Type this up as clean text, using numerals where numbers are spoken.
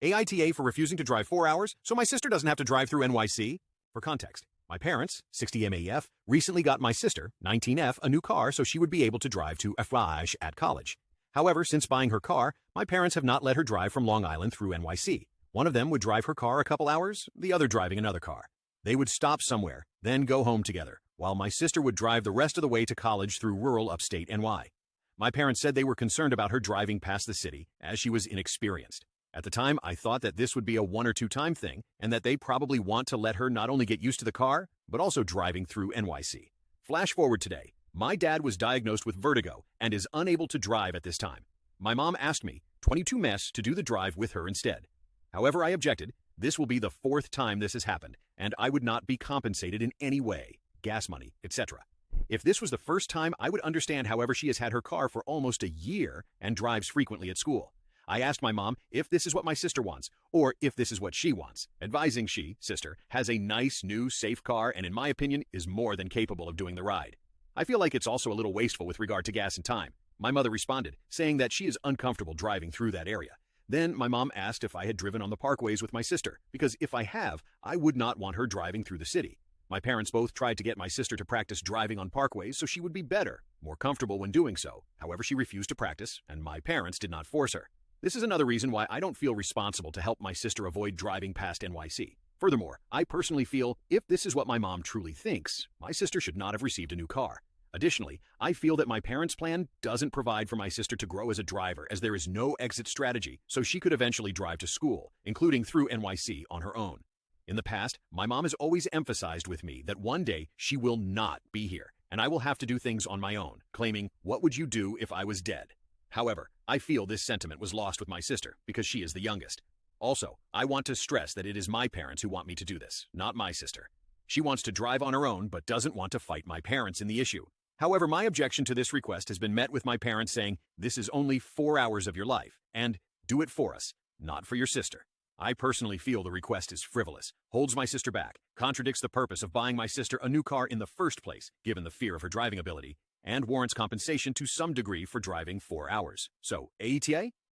AITA for refusing to drive 4 hours, so my sister doesn't have to drive through NYC? For context, my parents, 60 MAF, recently got my sister, 19F, a new car so she would be able to drive to FYI at college. However, since buying her car, my parents have not let her drive from Long Island through NYC. One of them would drive her car a couple hours, the other driving another car. They would stop somewhere, then go home together, while my sister would drive the rest of the way to college through rural upstate NY. My parents said they were concerned about her driving past the city, as she was inexperienced. At the time, I thought that this would be a 1 or 2 time thing, and that they probably want to let her not only get used to the car, but also driving through NYC. Flash forward today. My dad was diagnosed with vertigo and is unable to drive at this time. My mom asked me, 22 mess, to do the drive with her instead. However, I objected. This will be the 4th time this has happened, and I would not be compensated in any way, gas money, etc. If this was the first time, I would understand. However, she has had her car for almost a year and drives frequently at school. I asked my mom if this is what my sister wants, or if this is what she wants, advising she, sister, has a nice, new, safe car and in my opinion is more than capable of doing the ride. I feel like it's also a little wasteful with regard to gas and time. My mother responded, saying that she is uncomfortable driving through that area. Then my mom asked if I had driven on the parkways with my sister, because if I have, I would not want her driving through the city. My parents both tried to get my sister to practice driving on parkways so she would be better, more comfortable when doing so. However, she refused to practice, and my parents did not force her. This is another reason why I don't feel responsible to help my sister avoid driving past NYC. Furthermore, I personally feel if this is what my mom truly thinks, my sister should not have received a new car. Additionally, I feel that my parents' plan doesn't provide for my sister to grow as a driver, as there is no exit strategy, so she could eventually drive to school, including through NYC, on her own. In the past, my mom has always emphasized with me that one day she will not be here, and I will have to do things on my own, claiming, "What would you do if I was dead?" However, I feel this sentiment was lost with my sister because she is the youngest. Also, I want to stress that it is my parents who want me to do this, not my sister. She wants to drive on her own but doesn't want to fight my parents in the issue. However, my objection to this request has been met with my parents saying, "This is only 4 hours of your life, and do it for us, not for your sister." I personally feel the request is frivolous, holds my sister back, contradicts the purpose of buying my sister a new car in the first place, given the fear of her driving ability, and warrants compensation to some degree for driving 4 hours. So, AETA?